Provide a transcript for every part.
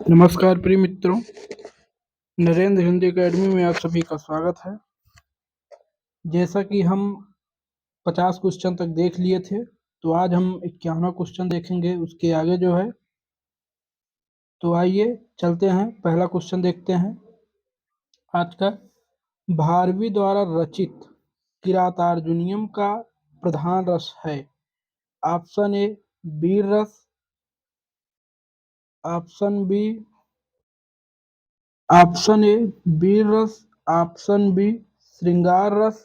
नमस्कार प्रिय मित्रों, नरेंद्र हिंदी एकेडमी में आप सभी का स्वागत है। जैसा कि हम 50 क्वेश्चन तक देख लिए थे, तो आज हम 51वां क्वेश्चन देखेंगे उसके आगे जो है। तो आइए चलते हैं, पहला क्वेश्चन देखते हैं आज का। भारवी द्वारा रचित किरातार्जुनीयम का प्रधान रस है। ऑप्शन ए वीर रस, ऑप्शन बी ऑप्शन ए वीर रस, ऑप्शन बी श्रृंगार रस,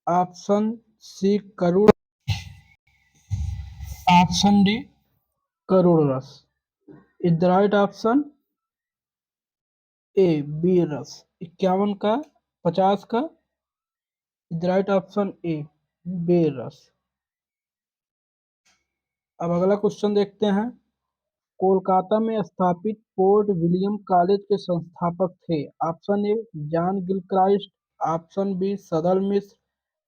ऑप्शन सी करुण, ऑप्शन डी करुण रस। Is the right option A वीर रस। 51 का 50 का is the right option A वीर रस। अब अगला क्वेश्चन देखते हैं। कोलकाता में स्थापित पोर्ट विलियम कॉलेज के संस्थापक थे। Option A John Gilchrist, option B Sadal Mishra,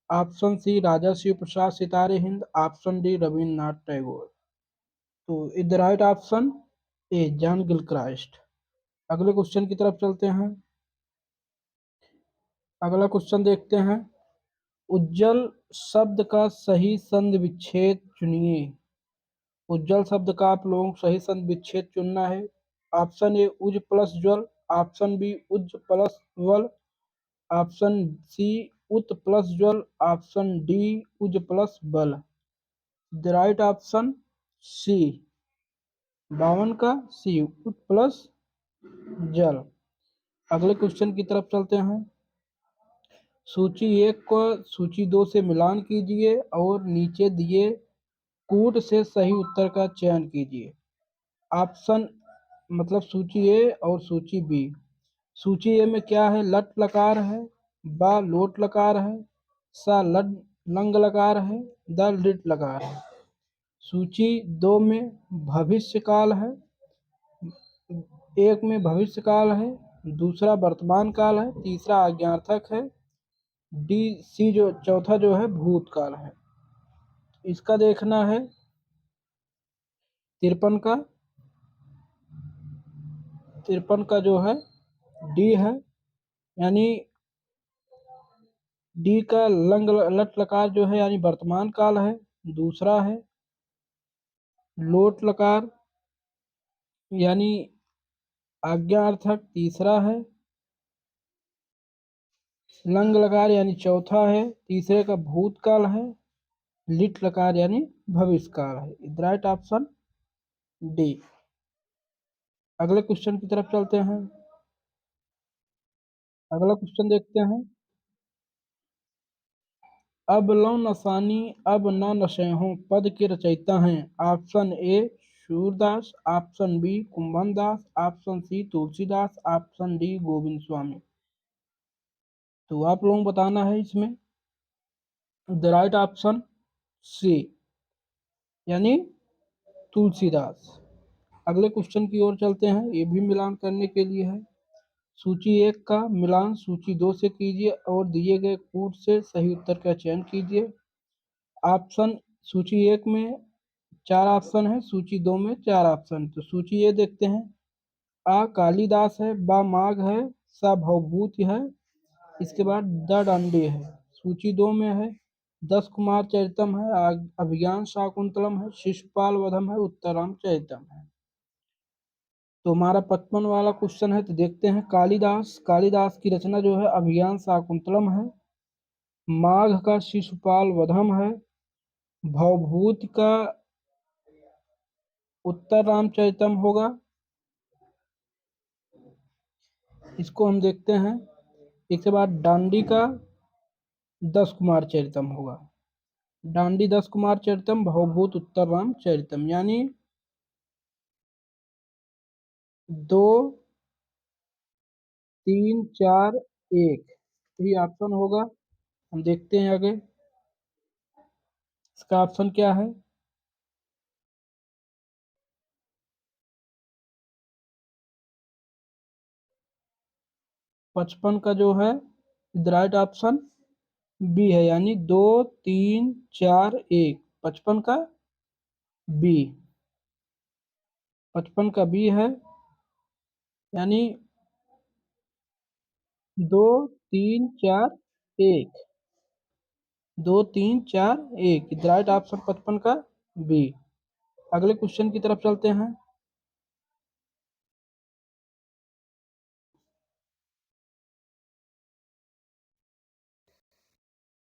option C Raja Shiv Prasad Sitare Hind, option D Rabindranath Tagore. तो is the right option A John Gilchrist. अगले क्वेश्चन की तरफ चलते हैं। अगला क्वेश्चन देखते हैं। उज्जवल शब्द का सही संधि विच्छेद चुनिए। उज्जवल शब्द का आप लोगों को सही संधि विच्छेद चुनना है। ऑप्शन ए उज प्लस ज्वल, ऑप्शन बी उज प्लस वल, ऑप्शन सी उत प्लस ज्वल, ऑप्शन डी उज प्लस बल। द राइट ऑप्शन सी 52 का सी उत प्लस जल। अगले क्वेश्चन की तरफ चलते हैं। सूची 1 को सूची 2 से मिलान कीजिए और नीचे दिए कूट से सही उत्तर का चयन कीजिए। ऑप्शन मतलब सूची ए और सूची बी। सूची ए में क्या है? लट लकार है, बा लोट लकार है, सा लड लंग लकार है, द लिट लकार है। सूची 2 में भविष्य काल है, एक में भविष्य काल है, दूसरा वर्तमान काल है, तीसरा आज्ञार्थक है, डी सी जो चौथा जो है भूतकाल है। इसका देखना है 53 का। 53 का जो है डी है, यानी डी का लंग लट लकार जो है यानी वर्तमान काल है। दूसरा है लोट लकार यानी आज्ञार्थक, तीसरा है लंग लकार यानी चौथा है, तीसरे का भूतकाल है, लिट लकार यानी भविष्य काल है। Right option D. अगले क्वेश्चन की तरफ चलते हैं। अगला क्वेश्चन देखते हैं। अब लो नसानी अब न नशेहों पद के रचयिता हैं। Option A Surdas, option B Kumbhan Das, option C Tulsidas, option D Govind Swami. तो आप लोगों को बताना है इसमें द राइट ऑप्शन सी यानी तुलसीदास। अगले क्वेश्चन की ओर चलते हैं। ये भी मिलान करने के लिए है। सूची 1 का मिलान सूची 2 से कीजिए और दिए गए कूट से सही उत्तर का चयन कीजिए। ऑप्शन सूची 1 में 4 ऑप्शन है, सूची 2 में 4 ऑप्शन। तो सूची ए देखते हैं। आ कालिदास है, बा माघ है, सा भवभूति है, इसके बाद द डांडी है। सूची 2 में है 10 कुमार चरितम है, अभिज्ञान शाकुंतलम है, शिशुपाल वधम है, उत्तराम चरितम है। तो हमारा 55 वाला क्वेश्चन है। तो देखते हैं। कालिदास की रचना जो है अभिज्ञान शाकुंतलम है, माघ का शिशुपाल वधम है, भवभूति का उत्तर रामचरितम होगा। इसको हम देखते हैं। इसके बाद डांडी का 10 कुमार चरितम होगा। डांडी 10 कुमार चरितम, भवभूत उत्तर रामचरितम, यानी 2 3 4 1 यही ऑप्शन होगा। हम देखते हैं आगे इसका ऑप्शन क्या है। 55 का जो है राइट ऑप्शन बी है, यानी 2 3 4 1। 55 का बी, 55 का बी है। यानी 2 3 4 1, 2 3 4 1, राइट ऑप्शन 55 का बी। अगले क्वेश्चन की तरफ चलते हैं।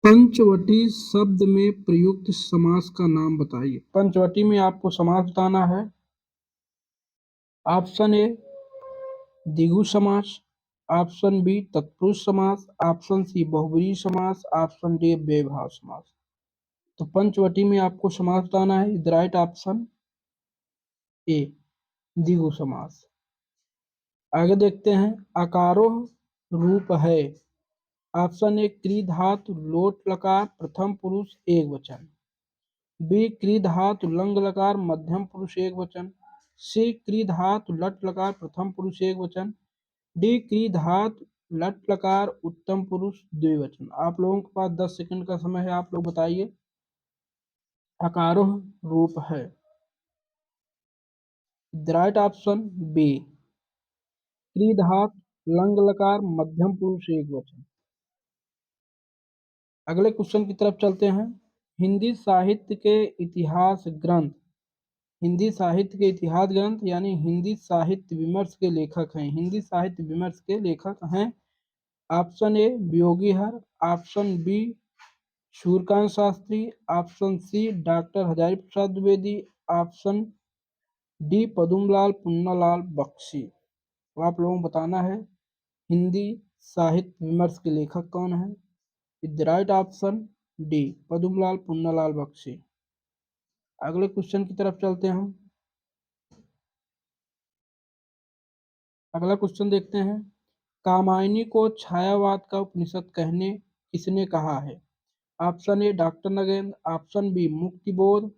पंचवटी शब्द में प्रयुक्त समास का नाम बताइए। पंचवटी में आपको समास बताना है। ऑप्शन ए द्विगु समास, ऑप्शन बी तत्पुरुष समास, ऑप्शन सी बहुब्रीहि समास, ऑप्शन डी व्ययभाव समास। तो पंचवटी में आपको समास बताना है। द राइट ऑप्शन ए द्विगु समास। आगे देखते हैं। अकारोह रूप है। ऑप्शन ए क्री धातु लोट लकार प्रथम पुरुष एक वचन, बी क्री धातु लंग लकार मध्यम पुरुष एक वचन, सी क्री धातु लट लकार प्रथम पुरुष एक वचन, डी क्री धातु लट लकार उत्तम पुरुष द्विवचन। आप लोगों के पास 10 सेकंड का समय है, आप लोग बताइए। अकारोह रूप है। द राइट ऑप्शन बी क्री धातु लंग लकार मध्यम पुरुष एक वचन। अगले क्वेश्चन की तरफ चलते हैं। हिंदी साहित्य के इतिहास ग्रंथ, हिंदी साहित्य के इतिहास ग्रंथ यानी हिंदी साहित्य विमर्श के लेखक हैं। हिंदी साहित्य विमर्श के लेखक हैं। Option A Viyogihari, option B Suryakant Shastri, option C doctor Hazari Prasad Dwivedi, option D Padmalal Punnalal Bakhshi. तो आप लोगों को बताना है हिंदी साहित्य विमर्श के लेखक कौन है। The right option D Padmalal Punnalal Bakhshi. अगले क्वेश्चन की तरफ चलते हैं हम। अगला क्वेश्चन देखते हैं। कामायनी को छायावाद का उपनिषद कहने किसने कहा है। Option A doctor Nagendra, option B Muktibodh,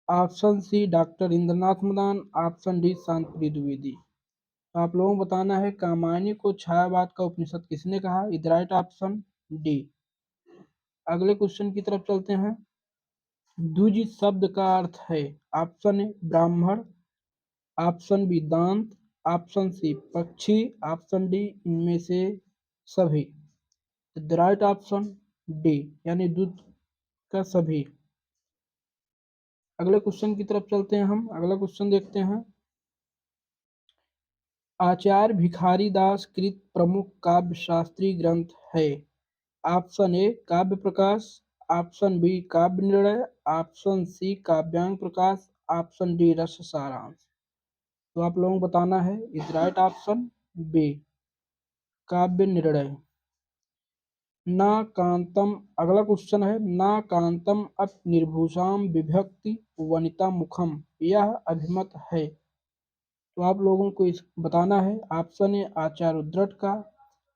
option C doctor Indranath Madan, option D Shantipriya Dwivedi. तो आप लोगों को बताना है कामायनी को छायावाद का उपनिषद किसने कहा। Is right option D. अगले क्वेश्चन की तरफ चलते हैं। द्विज शब्द का अर्थ है। ऑप्शन ए ब्राह्मण, ऑप्शन बी दांत, ऑप्शन सी पक्षी, ऑप्शन डी इनमें से सभी। द राइट ऑप्शन डी यानी दूध का सभी। अगले क्वेश्चन की तरफ चलते हैं हम। अगला क्वेश्चन देखते हैं। आचार्य भिखारी दास कृत प्रमुख काव्य शास्त्रीय ग्रंथ है। ऑप्शन ए काव्य प्रकाश, ऑप्शन बी काव्य निर्णय, ऑप्शन सी काव्यांग प्रकाश, ऑप्शन डी रस सारांश। तो आप लोगों को बताना है इज राइट ऑप्शन बी काव्य निर्णय। ना कांतम। अगला क्वेश्चन है। ना कांतम अप निर्भूषाम विभक्ति वनिता मुखम, यह अभिमत है। तो आप लोगों को इस बताना है। ऑप्शन ए आचार्य उद्रट का,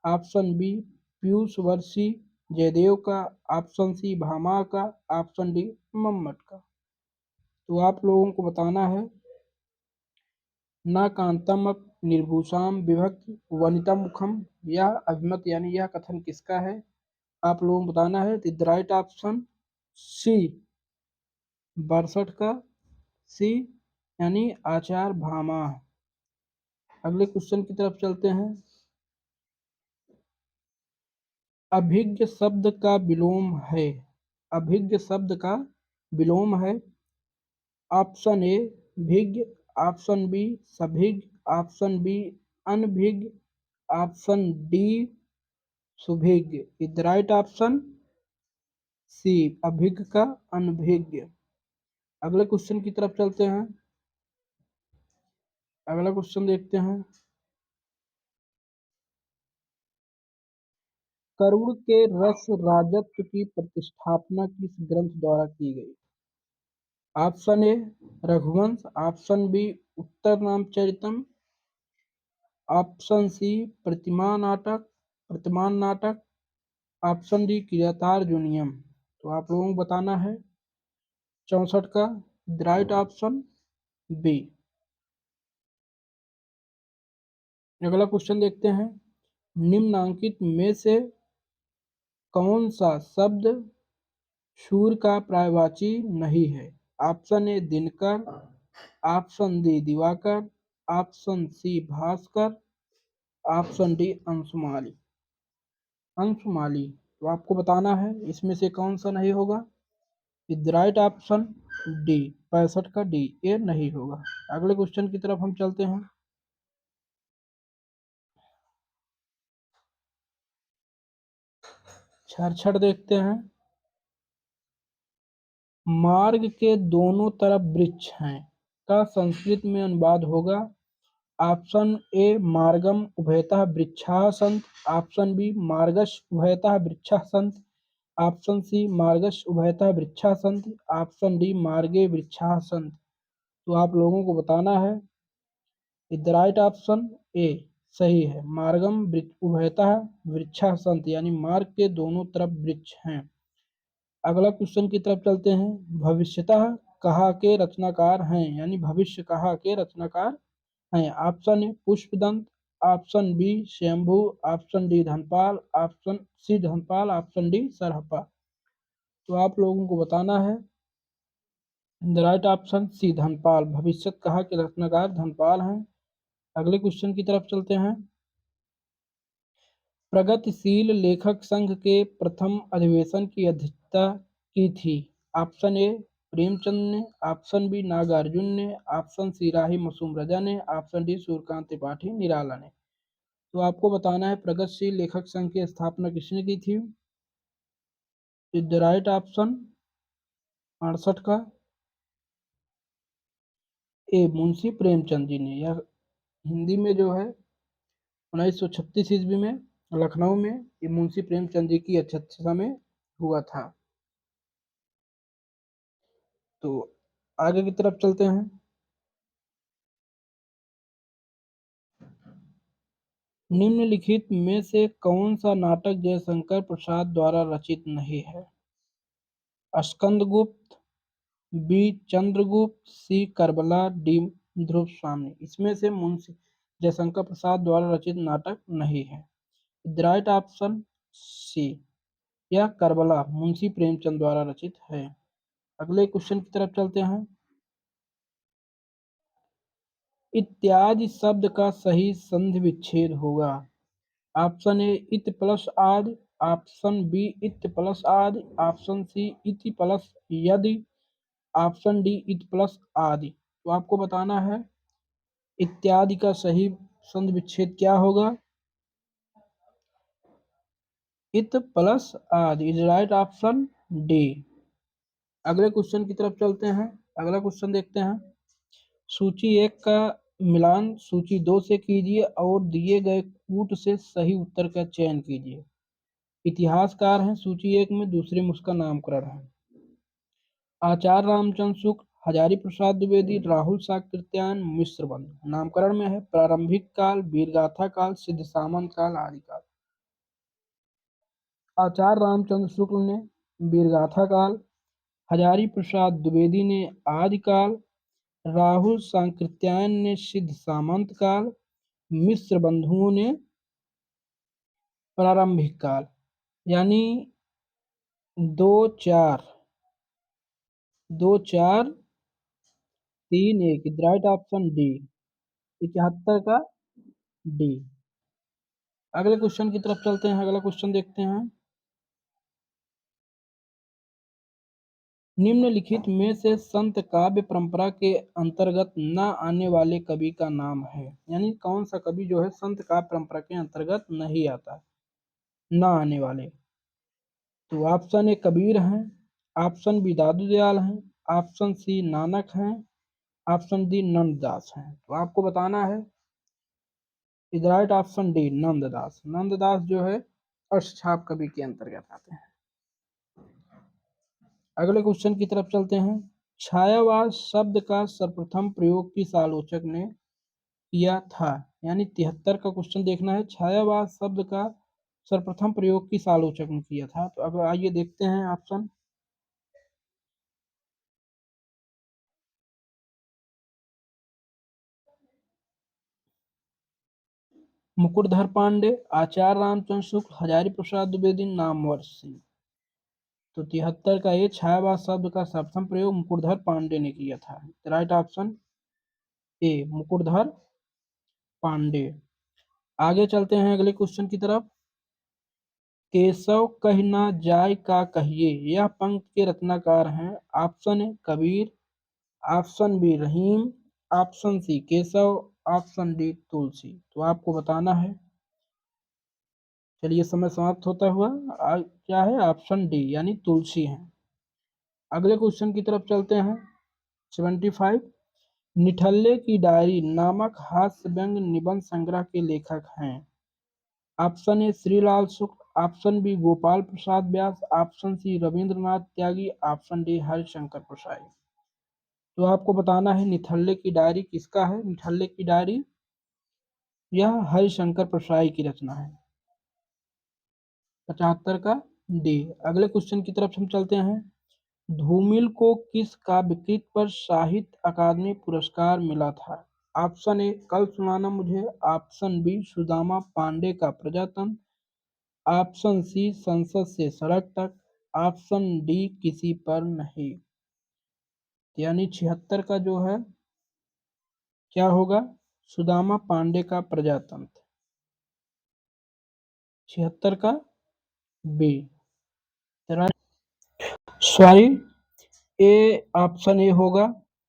ऑप्शन बी पीयूष वर्षी जयदेव का, ऑप्शन सी भामा का, ऑप्शन डी मम्मट का। तो आप लोगों को बताना है ना कांतम अप निर्भूषाम विभक्ति वनिता मुखम, यह अभिमत यानी यह कथन किसका है। आप लोगों को बताना है द राइट ऑप्शन सी 62 का, सी यानी आचार्य भामा। अगले क्वेश्चन की तरफ चलते हैं। अभिज्ञ शब्द का विलोम है। अभिज्ञ शब्द का विलोम है। ऑप्शन ए भिज्ञ, ऑप्शन बी सभिज्ञ, ऑप्शन बी अनभिज्ञ, ऑप्शन डी सुभिज्ञ। इज राइट ऑप्शन सी अभिज्ञ का अनभिज्ञ। अगले क्वेश्चन की तरफ चलते हैं। अगला क्वेश्चन देखते हैं। करुण के रस राजत्व की प्रतिष्ठापना किस ग्रंथ द्वारा की गई। Option A Raghuvansh, option B Uttar Ramcharitam, option C Pratiman Natak, option D किरातार्जुनीयम। तो आप लोगों को बताना है 64 का राइट ऑप्शन बी। अगला क्वेश्चन देखते हैं। निम्नांकित में से कौन सा शब्द सूर्य का पर्यायवाची नहीं है। ऑप्शन ए दिनकर, ऑप्शन डी दिवाकर, ऑप्शन सी भास्कर, ऑप्शन डी अंशुमाली। अंशुमाली। तो आपको बताना है इसमें से कौन सा नहीं होगा। इज राइट ऑप्शन डी, 65 का डी, ये नहीं होगा। अगले क्वेश्चन की तरफ हम चलते हैं। छड़ देखते हैं। मार्ग के दोनों तरफ वृक्ष हैं का संस्कृत में अनुवाद होगा। ऑप्शन ए मार्गम उभयतः वृक्षाः सन्ति, ऑप्शन बी मार्गश उभयतः वृक्षाः सन्ति, ऑप्शन सी मार्गश उभयतः वृक्षाः सन्ति, ऑप्शन डी मार्गे वृक्षाः सन्ति। तो आप लोगों को बताना है। द राइट ऑप्शन ए सही है, मार्गम उभयतः वृक्षाः सन्ति, यानी मार्ग के दोनों तरफ वृक्ष हैं। अगला क्वेश्चन की तरफ चलते हैं। भविष्यतः कहा के रचनाकार हैं, यानी भविष्य कहा के रचनाकार हैं। Option A Pushpadant, option B Shambhu, option D Dhanpal, option C Dhanpal, option D Sarahpa. तो आप लोगों को बताना है। The right option C Dhanpal, Bhavishya Kaha के रचनाकार धनपाल हैं। अगले क्वेश्चन की तरफ चलते हैं। प्रगतिशील लेखक संघ के प्रथम अधिवेशन की अध्यक्षता की थी। ऑप्शन ए प्रेमचंद ने, ऑप्शन बी नागार्जुन ने, ऑप्शन सी राही मासूम रजा ने, ऑप्शन डी सूर्यकांत त्रिपाठी निराला ने। तो आपको बताना है प्रगतिशील लेखक संघ की स्थापना किसने की थी। द राइट ऑप्शन 68 का ए मुंशी प्रेमचंद जी ने। यह हिंदी में जो है 1936 ईस्वी में लखनऊ में ये मुंशी प्रेमचंद जी की अध्यक्षता में हुआ था। तो आगे की तरफ चलते हैं। निम्नलिखित में से कौन सा नाटक जयशंकर प्रसाद द्वारा रचित नहीं है। स्कंदगुप्त, बी चंद्रगुप्त, सी करबला, डी ध्रुव स्वामी। इसमें से मुंशी जयशंकर प्रसाद द्वारा रचित नाटक नहीं है। द राइट ऑप्शन सी, यह करबला मुंशी प्रेमचंद द्वारा रचित है। अगले क्वेश्चन की तरफ चलते हैं। इत्यादि शब्द का सही संधि विच्छेद होगा। ऑप्शन ए इत प्लस आदि, ऑप्शन बी इत प्लस आदि, ऑप्शन सी इति प्लस यदि, ऑप्शन डी इत प्लस आदि। तो आपको बताना है इत्यादि का सही संधि विच्छेद क्या होगा। इत प्लस आदि इज राइट ऑप्शन डी। अगले क्वेश्चन की तरफ चलते हैं। अगला क्वेश्चन देखते हैं। सूची 1 का मिलान सूची 2 से कीजिए और दिए गए कूट से सही उत्तर का चयन कीजिए। इतिहासकार हैं सूची 1 में, दूसरे में उसका नामकरण है। आचार्य रामचंद्र शुक्ल, हजारी प्रसाद द्विवेदी, राहुल साकृत्यायन, मिश्र बंधु। नामकरण में है प्रारंभिक काल, वीरगाथा काल, सिद्ध सामंत काल, आदिकाल। आचार्य रामचंद्र शुक्ल ने वीरगाथा काल, हजारी प्रसाद द्विवेदी ने आदिकाल, राहुल सांकृत्यायन ने सिद्ध सामंत काल, मिश्र बंधुओं ने प्रारंभिक काल। यानी 2 4 2 4 3 1 राइट ऑप्शन डी, 71 का डी। अगले क्वेश्चन की तरफ चलते हैं। अगला क्वेश्चन देखते हैं। निम्नलिखित में से संत काव्य परंपरा के अंतर्गत न आने वाले कवि का नाम है। यानी कौन सा कवि जो है संत काव्य परंपरा के अंतर्गत नहीं आता, न आने वाले। तो ऑप्शन ए कबीर हैं, ऑप्शन बी दादू दयाल हैं, ऑप्शन सी नानक हैं, ऑप्शन डी नंददास हैं। तो आपको बताना है। Is right option D Nanddas. Nanddas जो है अष्टछाप कवि के अंतर्गत आते हैं। अगले क्वेश्चन की तरफ चलते हैं। छायावास शब्द का सर्वप्रथम प्रयोग किस आलोचक ने किया था। यानी 73 का क्वेश्चन देखना है। छायावास शब्द का सर्वप्रथम प्रयोग किस आलोचक ने किया था। तो अब आइए देखते हैं ऑप्शन। मुकुटधर पांडे, आचार्य रामचंद्र शुक्ल, हजारी प्रसाद द्विवेदी, नामवर सिंह। तो 73 का ये छायावास शब्द का सर्वप्रथम प्रयोग मुकुटधर पांडे ने किया था। Right option A Mukutdhar Pandey. आगे चलते हैं अगले क्वेश्चन की तरफ। केशव कह ना जाय का कहिए, यह पंक्ति के रचनाकार हैं। Option A Kabir, option B Rahim, option C Keshav, option D Tulsi. तो आपको बताना है। चलिए समय समाप्त होता हुआ क्या है, ऑप्शन डी यानी तुलसी है। अगले क्वेश्चन की तरफ चलते हैं। 75। निठल्ले की डायरी नामक हास्य व्यंग निबंध संग्रह के लेखक हैं। Option A Shrilal Shukla, option B Gopal Prasad Vyas, option C Ravindranath Tyagi, option D Harishankar Parsai. तो आपको बताना है निठल्ले की डायरी किसका है। निठल्ले की डायरी यह हरिशंकर प्रसाई की रचना है। 75 का डी। अगले क्वेश्चन की तरफ हम चलते हैं। धूमिल को किस काव्यकृत पर साहित्य अकादमी पुरस्कार मिला था। ऑप्शन ए कल सुनाना मुझे, ऑप्शन बी सुदामा पांडे का प्रजातंत्र, ऑप्शन सी संसद से सड़क तक, ऑप्शन डी किसी पर नहीं। यानी 76 का जो है क्या होगा, सुदामा पांडे का प्रजातंत्र। 76 का B. Sorry, A option A होगा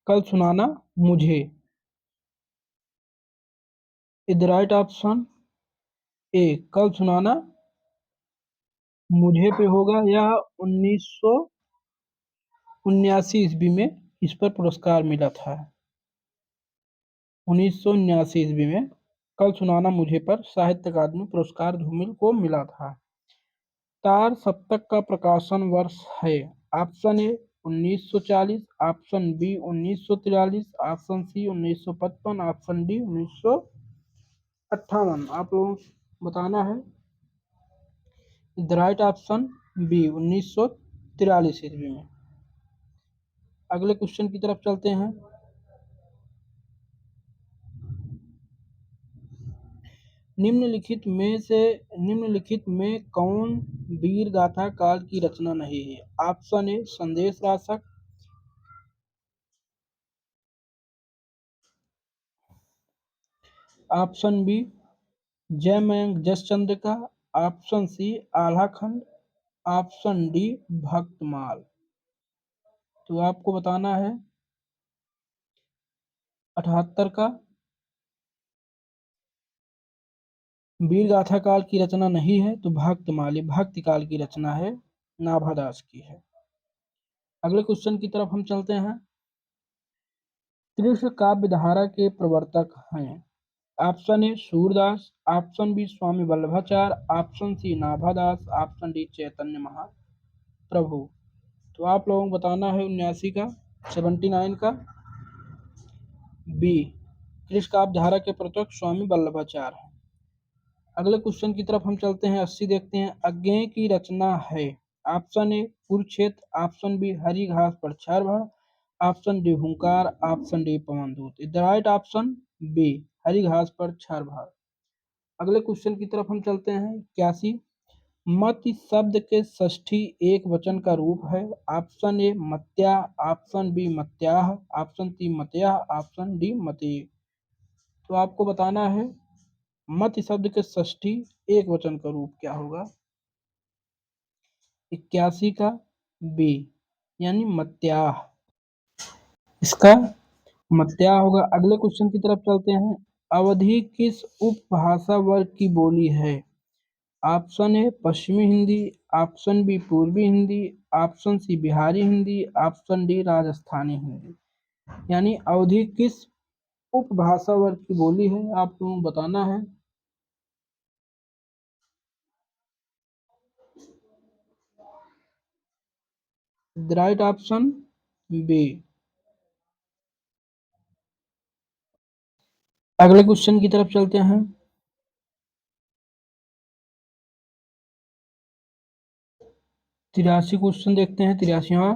कल सुनाना मुझे। इज राइट ऑप्शन ए कल सुनाना मुझे पे होगा। यह 1979 ईस्वी में इस पर पुरस्कार मिला था। 1979 ईस्वी में कल सुनाना मुझे पर साहित्य अकादमी पुरस्कार धूमिल को मिला था। तार सप्तक का प्रकाशन वर्ष है। Option A 1940, option B 1943, option C 1955, option D 1958। आप लोगों को बताना है। द राइट ऑप्शन बी 1943 ईस्वी में। अगले क्वेश्चन की तरफ चलते हैं। निम्नलिखित में कौन वीर गाथा काल की रचना नहीं है। ऑप्शन ए संदेश राशक, ऑप्शन बी जय मयंक जस चंद्रिका, ऑप्शन सी आल्हा खंड, ऑप्शन डी भक्तमाल। तो आपको बताना है 78 का वीर गाथा काल की रचना नहीं है तो भक्तमाल ये भक्ति काल की रचना है, नाभादास की है। अगले क्वेश्चन की तरफ हम चलते हैं। कृष्ण काव्य धारा के प्रवर्तक हैं। Option A Surdas, option B Swami Vallabhacharya, option C Nabhadas, option D Chaitanya Mahaprabhu. तो आप लोगों को बताना है 79 का 79 का बी कृष्ण काव्य धारा के प्रवर्तक स्वामी वल्लभाचार्य है। अगले क्वेश्चन की तरफ हम चलते हैं। 80 देखते हैं। अज्ञेय की रचना है। Option A Kurukshetra, option B Hari Ghas Par Kshanbhar, option D Hunkar, option D Pavandoot. The right option B Hari Ghas Par क्षरभर। अगले क्वेश्चन की तरफ हम चलते हैं। 81। मति शब्द के षष्ठी एक वचन का रूप है। ऑप्शन ए मत्या, ऑप्शन बी मत्याह, ऑप्शन सी मतयाह, ऑप्शन डी मते। तो आपको बताना है मति शब्द के षष्ठी एक वचन का रूप क्या होगा। 81 का बी यानी मत्याह, इसका मत्याह होगा। अगले क्वेश्चन की तरफ चलते हैं। अवधी किस उपभाषा वर्ग की बोली है। ऑप्शन ए पश्चिमी Hindi, option B Purvi Hindi, option C Bihari Hindi, option D Rajasthani Hindi. यानी अवधी किस उपभाषा वर्ग की बोली है, आप लोगों को बताना है। The right option B. अगले क्वेश्चन की तरफ चलते हैं। 83 क्वेश्चन देखते हैं। 83वां।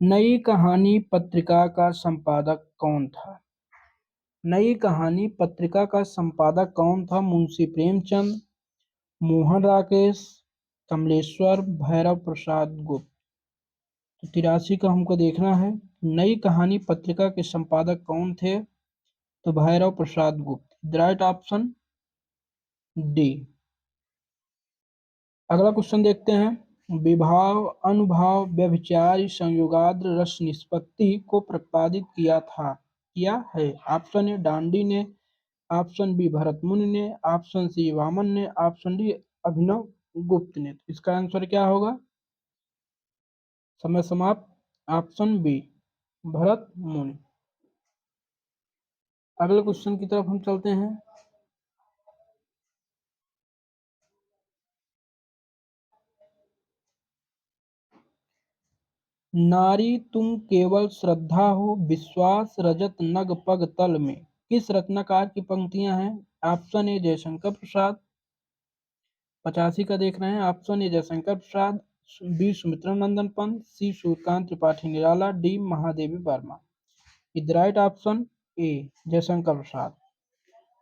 नई कहानी पत्रिका का संपादक कौन था। नई कहानी पत्रिका का संपादक कौन था। मुंशी प्रेमचंद, मोहन राकेश, कमलेश्वर, भैरव प्रसाद गुप्त। तो 83 का हमको देखना है। नई कहानी पत्रिका के संपादक कौन थे, तो भैरव प्रसाद गुप्त। Right option D. अगला क्वेश्चन देखते हैं। विभाव अनुभाव व्यभिचारी संयोगाद्र रस निष्पत्ति को प्रतिपादित किया है। ऑप्शन ए डांडी ने, ऑप्शन बी भरत मुनि ने, ऑप्शन सी वामन ने, ऑप्शन डी अभिनव गुप्त ने। इसका आंसर क्या होगा? समय समाप्त। ऑप्शन बी भरत मुनि। अगले क्वेश्चन की तरफ हम चलते हैं। नारी तुम केवल श्रद्धा हो, विश्वास रजत नग पग तल में, किस रत्नाकर की पंक्तियां हैं? ऑप्शन ए जयशंकर प्रसाद, 85 का देख रहे हैं। Option A Jaishankar Prasad, B Sumitra Nandan Pant, C Suryakant Tripathi Nirala, D Mahadevi Verma. Is right option A Jaishankar Prasad.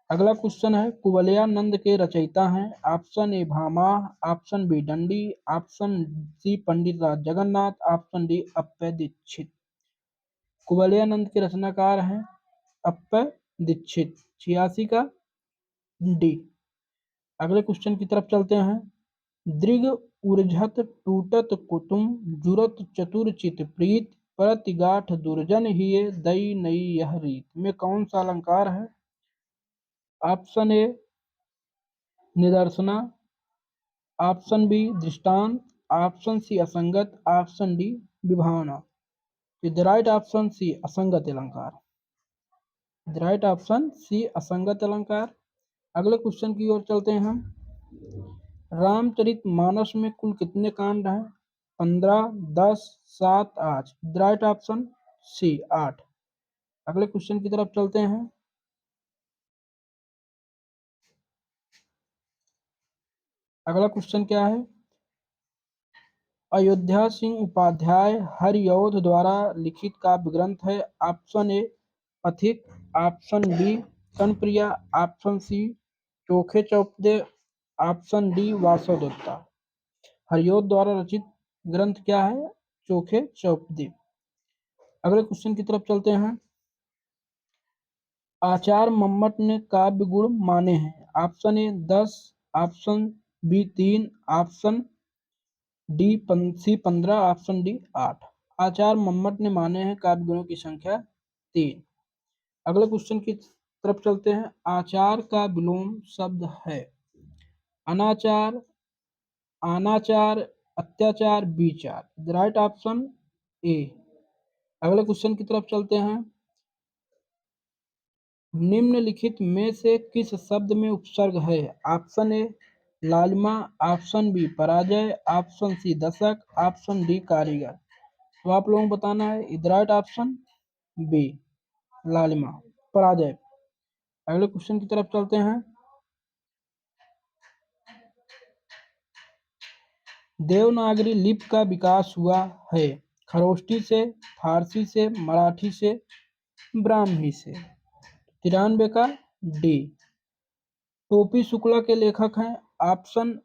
अगला क्वेश्चन है। कुवलयानंद के रचयिता हैं। ऑप्शन ए भामा, ऑप्शन बी दंडी, ऑप्शन सी पंडित राज जगन्नाथ, ऑप्शन डी अप्पय दीक्षित। कुवलयानंद के रचनाकार हैं अप्पय दीक्षित, 86 का डी। अगले क्वेश्चन की तरफ चलते हैं। दृग उर्झत टूटत कुतुम, जुरत चतुर चित प्रीत, परति गाठ दुर्जन हिय, दई नई यह रीत में कौन सा अलंकार है? ऑप्शन ए निदर्शना, ऑप्शन बी दृष्टांत, ऑप्शन सी असंगत, ऑप्शन डी विभावना। द राइट ऑप्शन सी असंगत अलंकार। द राइट ऑप्शन सी असंगत अलंकार। अगले क्वेश्चन की ओर चलते हैं हम। रामचरितमानस में कुल कितने कांड हैं? 15, 10, 7, 8। The right option C 8। अगले क्वेश्चन की तरफ चलते हैं। अगला क्वेश्चन क्या है? अयोध्या सिंह उपाध्याय हरिऔध द्वारा लिखित काव्य ग्रंथ है। ऑप्शन ए पथिक, ऑप्शन बी कनप्रिया, ऑप्शन सी चोखे चौपदे, ऑप्शन डी वासवदत्ता। हरिऔध द्वारा रचित ग्रंथ क्या है? चोखे चौपदे। अगले क्वेश्चन की तरफ चलते हैं। आचार्य मम्मट ने काव्य गुण माने हैं। Option A 10, option B 3, option D C 15, option D 8। आचार्य मम्मट ने माने हैं काव्य गुणों की संख्या 3। अगले क्वेश्चन की तरफ चलते हैं। आचार का विलोम शब्द है अनाचार, अनाचार, अत्याचार, विचार। द राइट ऑप्शन ए। अगले क्वेश्चन की तरफ चलते हैं। निम्नलिखित में से किस शब्द में उपसर्ग है? ऑप्शन ए लालिमा, ऑप्शन बी पराजय, ऑप्शन सी दशक, ऑप्शन डी कारीगर। तो आप लोगों को बताना है। इज राइट ऑप्शन बी लालिमा, पराजय। अगले क्वेश्चन की तरफ चलते हैं। देवनागरी लिपि का विकास हुआ है खरोष्टी से, फारसी से, मराठी से, ब्राह्मी से। 93 का डी। टोपी शुक्ला के लेखक हैं। Option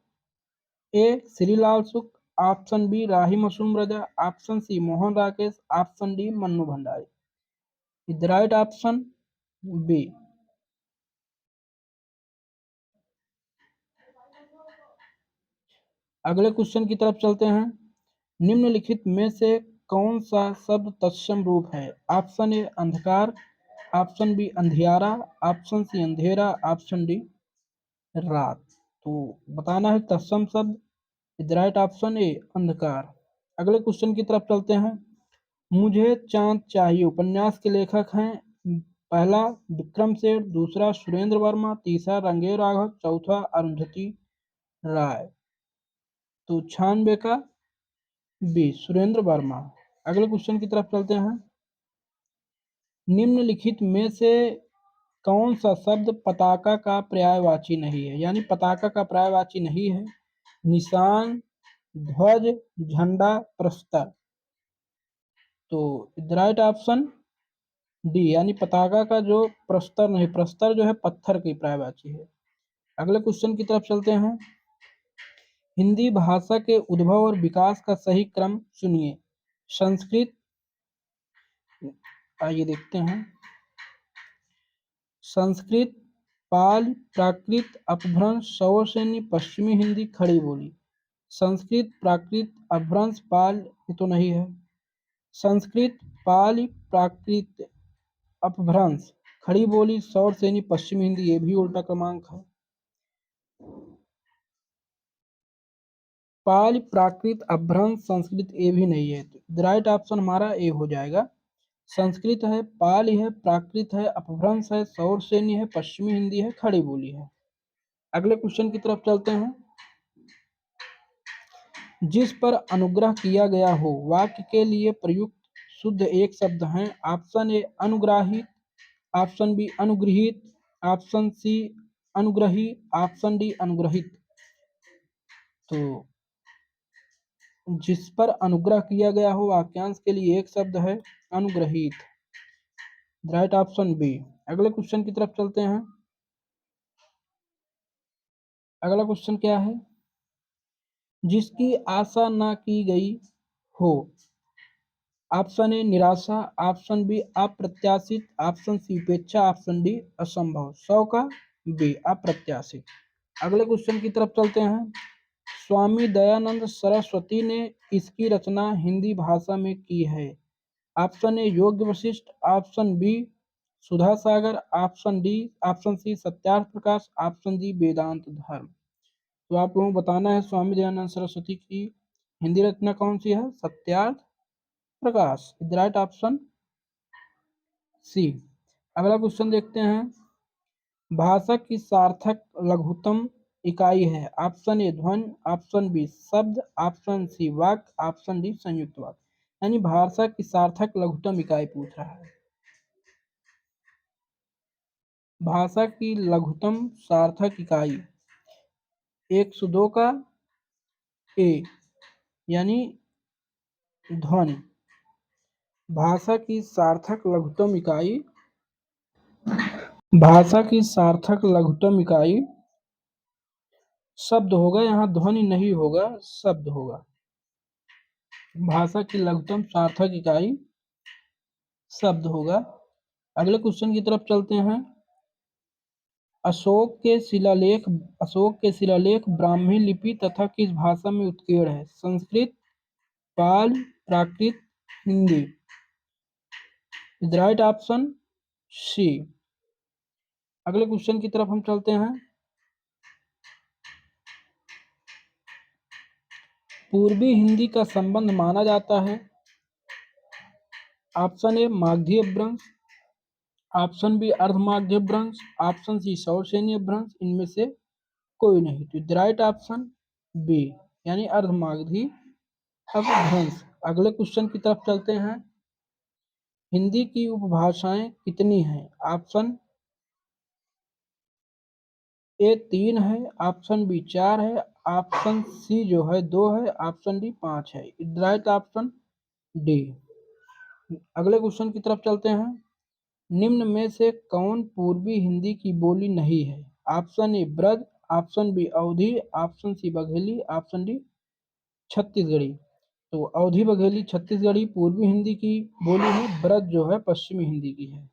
A Shrilal Shukla, option B Rahi Masoom Raza, option C Mohan Rakesh, option D Mannu Bhandari. Is right option B. अगले क्वेश्चन की तरफ चलते हैं। निम्नलिखित में से कौन सा शब्द तत्सम रूप है? ऑप्शन ए अंधकार, ऑप्शन बी अंधियारा, ऑप्शन सी अंधेरा, ऑप्शन डी रात। तो बताना है तत्सम शब्द। इज राइट ऑप्शन ए अंधकार। अगले क्वेश्चन की तरफ चलते हैं। मुझे चांद चाहिए उपन्यास के लेखक हैं। पहला विक्रम सेठ, दूसरा सुरेंद्र वर्मा, तीसरा रंगेव राघव, चौथा अरुंधति राय। तो 96 का बी सुरेंद्र वर्मा। अगले क्वेश्चन की तरफ चलते हैं। निम्नलिखित में से कौन सा शब्द पताका का पर्यायवाची नहीं है? यानी पताका का पर्यायवाची नहीं है। निशान, ध्वज, झंडा, प्रस्तर। तो राइट ऑप्शन डी, यानी पताका का जो प्रस्तर नहीं, प्रस्तर जो है पत्थर की पर्यायवाची है। अगले क्वेश्चन की तरफ चलते हैं। हिंदी भाषा के उद्भव और विकास का सही क्रम चुनिए। संस्कृत, आइए देखते हैं। संस्कृत, पाल, प्राकृत, अपभ्रंश, सौरसेनी, पश्चिमी हिंदी, खड़ी बोली। संस्कृत, प्राकृत, अपभ्रंश, पाल ये तो नहीं है। संस्कृत, पाल, प्राकृत, अपभ्रंश, खड़ी बोली, सौरसेनी, पश्चिमी हिंदी ये भी उल्टा क्रमांक है। पाल, प्राकृत, अपभ्रंश, संस्कृत ए भी नहीं है, तो राइट ऑप्शन हमारा ए हो जाएगा। संस्कृत है, पाल है, प्राकृत है, अपभ्रंश है, सौरसेनी है, पश्चिमी हिंदी है, खड़ी बोली है। अगले क्वेश्चन की तरफ चलते हैं। जिस पर अनुग्रह किया गया हो वाक्य के लिए प्रयुक्त शुद्ध एक शब्द हैं। ऑप्शन ए अनुग्राहित, ऑप्शन बी अनुग्रहित, ऑप्शन सी अनुग्रही, ऑप्शन डी अनुग्रहित। तो जिस पर अनुग्रह किया गया हो वाक्यांश के लिए एक शब्द है अनुग्रहित, राइट ऑप्शन बी। अगले क्वेश्चन की तरफ चलते हैं। अगला क्वेश्चन क्या है? जिसकी आशा ना की गई हो। ऑप्शन ए निराशा, ऑप्शन बी अप्रत्याशित, ऑप्शन सी उपेक्षा, ऑप्शन डी असंभव। 100 का बी अप्रत्याशित। अगले क्वेश्चन की तरफ चलते हैं। स्वामी दयानंद सरस्वती ने इसकी रचना हिंदी भाषा में की है। ऑप्शन ए योग्य वशिष्ठ, ऑप्शन बी सुधा सागर, option C Satyarth Prakash, option D वेदांत धर्म। तो आप लोगों को बताना है स्वामी दयानंद सरस्वती की हिंदी रचना कौन सी है? सत्यार्थ प्रकाश, राइट ऑप्शन सी। अगला क्वेश्चन देखते हैं। भाषा की सार्थक लघुत्तम इकाई है। ऑप्शन ए ध्वनि, ऑप्शन बी शब्द, ऑप्शन सी वाक्य, ऑप्शन डी संयुक्त वाक्य। यानी भाषा की सार्थक लघुत्तम इकाई पूछ रहा है। भाषा की लघुत्तम सार्थक इकाई 102 का ए यानी ध्वनि। भाषा की सार्थक लघुत्तम इकाई, भाषा की सार्थक लघुत्तम इकाई शब्द होगा, यहाँ ध्वनि नहीं होगा, शब्द होगा। भाषा की लघुत्तम सार्थक इकाई शब्द होगा। अगले क्वेश्चन की तरफ चलते हैं। अशोक के शिलालेख ब्राह्मी लिपि तथा किस भाषा में उत्कीर्ण है? Sanskrit, Pali, Prakrit, Hindi. Right option C. अगले क्वेश्चन की तरफ हम चलते हैं। पूर्वी हिंदी का संबंध माना जाता है। ऑप्शन ए मागधी अपभ्रंश, ऑप्शन बी अर्धमागधी अपभ्रंश, ऑप्शन सी सौरसेनी अपभ्रंश, इनमें से कोई नहीं। तो राइट ऑप्शन बी यानी अर्धमागधी अपभ्रंश। अगले क्वेश्चन की तरफ चलते हैं। हिंदी की उपभाषाएं कितनी हैं? ऑप्शन ए 3 है, ऑप्शन बी 4 है, ऑप्शन सी जो है 2 है, ऑप्शन डी 5 है। Right option D. अगले क्वेश्चन की तरफ चलते हैं। निम्न में से कौन पूर्वी हिंदी की बोली नहीं है? Option A Braj, option B Awadhi, option C Bagheli, option D Chhattisgarhi. तो अवधी, बघेली, छत्तीसगढ़ी पूर्वी हिंदी की बोली है, ब्रज जो है पश्चिमी हिंदी की है।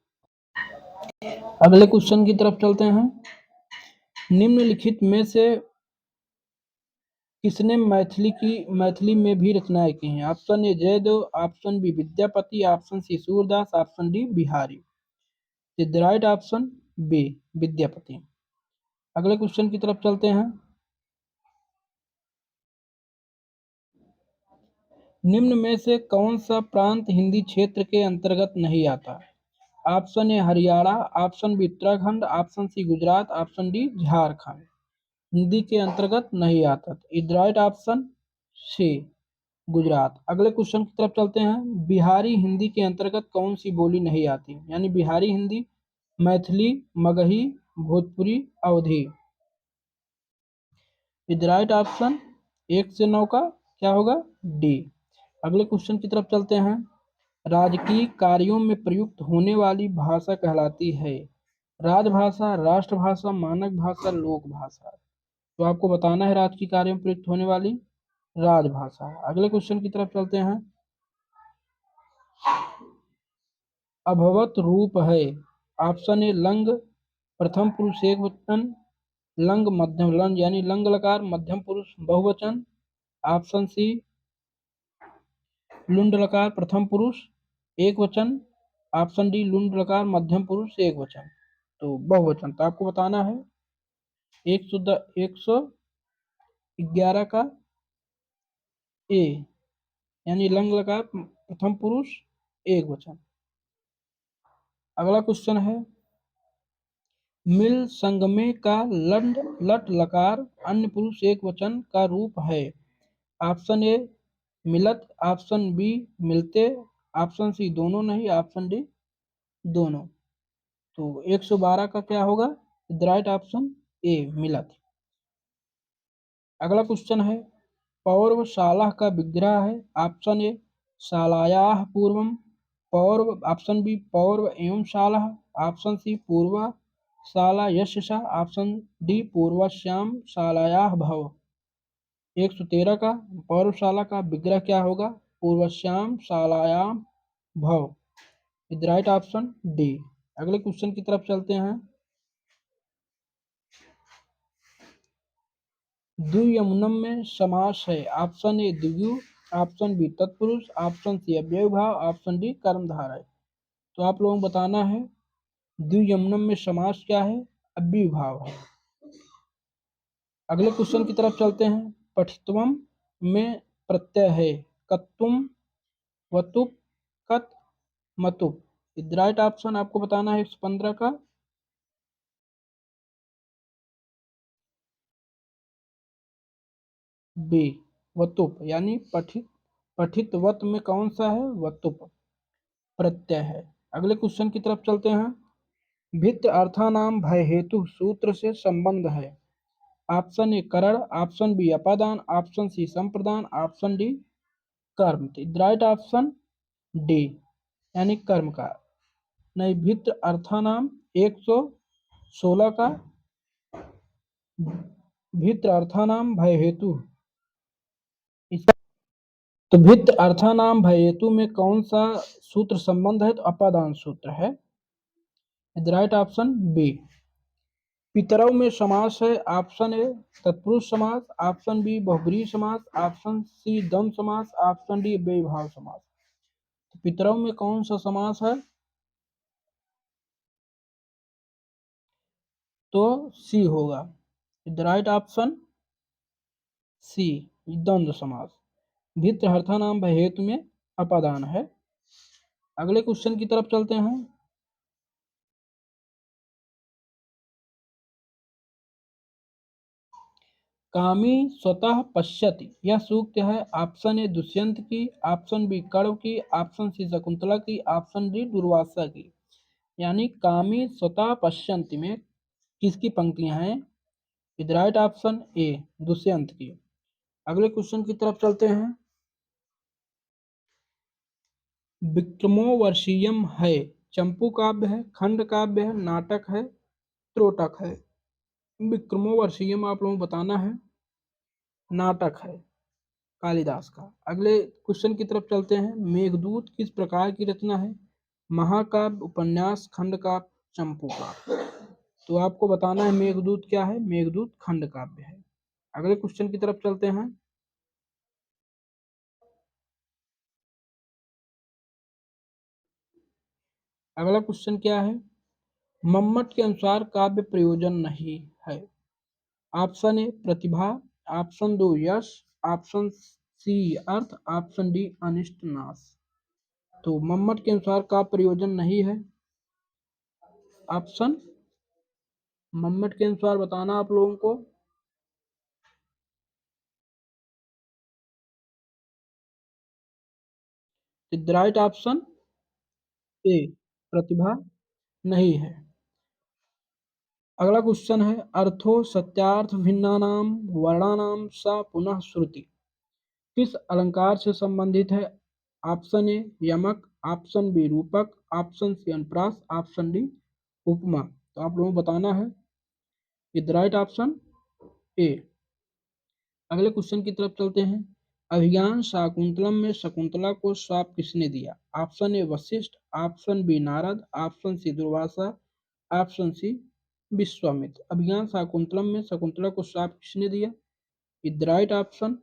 अगले क्वेश्चन की तरफ चलते हैं। निम्नलिखित में से किसने मैथिली में भी रचनाएं की हैं? Option A Jaidev, option B Vidyapati, option C Surdas, option D Bihari. The right option B Vidyapati. अगले क्वेश्चन की तरफ चलते हैं। निम्न में से कौन सा प्रांत हिंदी क्षेत्र के अंतर्गत नहीं आता? Option A Haryana, option B Uttarakhand, option C Gujarat, option D Jharkhand. Hindi के अंतर्गत नहीं आता। Right option C Gujarat. अगले क्वेश्चन की तरफ चलते हैं। बिहारी हिंदी के अंतर्गत कौन सी बोली नहीं आती? यानी बिहारी हिंदी, मैथिली, मगही, भोजपुरी, अवधी। राइट ऑप्शन 1 से 9 का क्या होगा? डी। अगले क्वेश्चन की तरफ चलते हैं। राजकीय कार्यों में प्रयुक्त होने वाली भाषा कहलाती है? राजभाषा, राष्ट्रभाषा, मानक भाषा, लोक भाषा। तो आपको बताना है राजकीय कार्यों में प्रयुक्त होने वाली राजभाषा। अगले क्वेश्चन की तरफ चलते हैं। अभवत रूप है। ऑप्शन ए लंग, प्रथम पुरुष एक वचन, लंग मध्यम लंग यानी लंग लकार मध्यम पुरुष बहुवचन। ऑप्शन सी लुंड लकार प्रथम पुरुष एक वचन। ऑप्शन डी लुंड लकार मध्यम पुरुष एक वचन। तो बहुवचन तो आपको बताना है 111 का ए यानी लंग लकार प्रथम पुरुष एक वचन। अगला क्वेश्चन है मिल संगमे का लंड लट लकार अन्य पुरुष एक वचन का रूप है। ऑप्शन ए मिलत, ऑप्शन बी मिलते, ऑप्शन सी दोनों नहीं, ऑप्शन डी दोनों। तो 112 का क्या होगा? द राइट ऑप्शन ए मिलत। अगला क्वेश्चन है पौर्वशाला का विग्रह है। ऑप्शन ए शालायाः पूर्वम पौर्व, ऑप्शन बी पौर्व एवं शाला, ऑप्शन सी पूर्वा शाला यशसा, ऑप्शन डी पूर्वश्याम शालायाः भव। 113 का पौर्वशाला का विग्रह क्या होगा? पूर्वश्याम शालायाम भव। Is right option D. अगले क्वेश्चन की तरफ चलते हैं। द्वियमुनम में समास है। ऑप्शन ए द्विगु, ऑप्शन बी तत्पुरुष, ऑप्शन सी अव्यय भाव, ऑप्शन डी कर्मधारय। तो आप लोगों को बताना है द्वियमुनम में समास क्या है? अव्यय भाव है। अगले क्वेश्चन की तरफ चलते हैं। पठित्वम में प्रत्यय है। कत्तुम, वतुप, कत, मतुप। राइट ऑप्शन आपको बताना है 115 का बी वतुप यानी पठितवत में कौन सा है? वतुप प्रत्यय है। अगले क्वेश्चन की तरफ चलते हैं। भित्त अर्थानाम भय हेतु सूत्र से संबंध है। ऑप्शन ए करण, ऑप्शन बी अपादान, ऑप्शन सी संप्रदान, ऑप्शन डी कर्म। राइट ऑप्शन डी यानी कर्म का। नहीं भित्त अर्थानाम 116 का भित्त अर्थानाम भय हेतु। तो भित्त अर्थानाम भय हेतु में कौन सा सूत्र संबंध है? तो अपादान सूत्र है। Right option B. पितरौ में समास है। ऑप्शन ए तत्पुरुष समास, ऑप्शन बी बहुब्रीहि समास, ऑप्शन सी द्वंद्व समास, ऑप्शन डी बेभाव समास। तो पितरौ में कौन सा समास है? तो सी होगा। द राइट ऑप्शन सी द्वंद्व समास। भित्त अर्थानाम भय हेतु में अपादान है। अगले क्वेश्चन की तरफ चलते हैं। कामी स्वतः पश्यति यह सूक्त है। ऑप्शन ए दुष्यंत की, ऑप्शन बी कण्व की, ऑप्शन सी शकुंतला की, ऑप्शन डी दुर्वासा की। यानी कामी स्वतः पश्यन्ति में किसकी पंक्तियां हैं? विद राइट ऑप्शन ए दुष्यंत की। अगले क्वेश्चन की तरफ चलते हैं। विक्रमोर्वशीयम है चंपू काव्य है, खंड काव्य है, नाटक है, त्रोटक है। विक्रमोर्वशीयम आप लोगों को बताना है नाटक है कालिदास का। अगले क्वेश्चन की तरफ चलते हैं। मेघदूत किस प्रकार की रचना है? महाकाव्य, उपन्यास, खंड काव्य, चंपू काव्य। तो आपको बताना है मेघदूत क्या है? मेघदूत खंड काव्य है। अगले क्वेश्चन की तरफ चलते हैं। अगला क्वेश्चन क्या है? मम्मट के अनुसार काव्य प्रयोजन नहीं है। ऑप्शन ए प्रतिभा, ऑप्शन दो यश, ऑप्शन सी अर्थ, ऑप्शन डी अनिष्ट नाश। तो मम्मट के अनुसार काव्य प्रयोजन नहीं है। ऑप्शन मम्मट के अनुसार बताना आप लोगों को। द राइट ऑप्शन ए प्रतिभा नहीं है। अगला क्वेश्चन है अर्थो सत्यार्थ भिन्नानाम वर्णानाम सा पुनः श्रुति किस अलंकार से संबंधित है? ऑप्शन ए यमक, ऑप्शन बी रूपक, ऑप्शन सी अनुप्रास, ऑप्शन डी उपमा। तो आप लोगों को बताना है द राइट ऑप्शन ए। अगले क्वेश्चन की तरफ चलते हैं। अभिज्ञान शाकुंतलम में शकुंतला को श्राप किसने दिया? Option A Vashishtha, option B Narad, option C Durvasa, option C Vishwamitra. Abhijnana Shakuntalam में शकुंतला को श्राप किसने दिया? Is the right option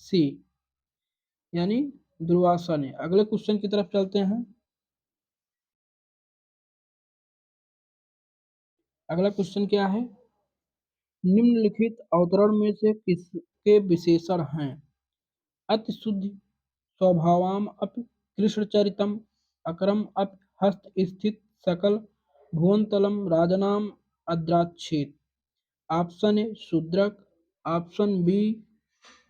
C, यानी दुर्वासा ने। अगले क्वेश्चन की तरफ चलते हैं। अगला क्वेश्चन क्या है? निम्नलिखित अवतरण में से किसके विशेषण हैं? अति शुद्धि, स्वभावाम अपि कृष्णचरितम, अकरम अपि हस्त स्थित सकल भुवनतलम राजनाम अद्राक्षेत। Option A Shudrak, option B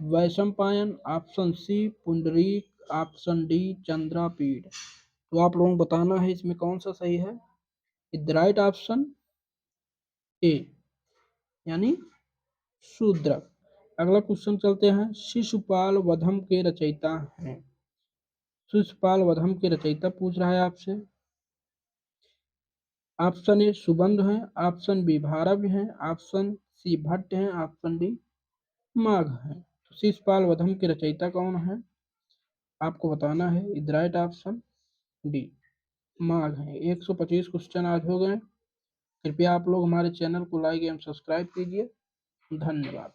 Vaishampayan, option C Pundarik, option D Chandrapeeth. तो आप लोगों को बताना है इसमें कौन सा सही है। द राइट ऑप्शन ए, यानी शूद्रक। अगला क्वेश्चन चलते हैं। शिशुपाल वधम के रचयिता हैं। शिशुपाल वधम के रचयिता पूछ रहा है आपसे। ऑप्शन ए सुबंध है, ऑप्शन बी भारव है, ऑप्शन सी भट्ट है, ऑप्शन डी माघ है। तो शिशुपाल वधम के रचयिता कौन है आपको बताना है। इज राइट ऑप्शन डी माघ है। 125 क्वेश्चन आज हो गए। कृपया आप लोग हमारे चैनल को लाइक एवं सब्सक्राइब कीजिए। धन्यवाद।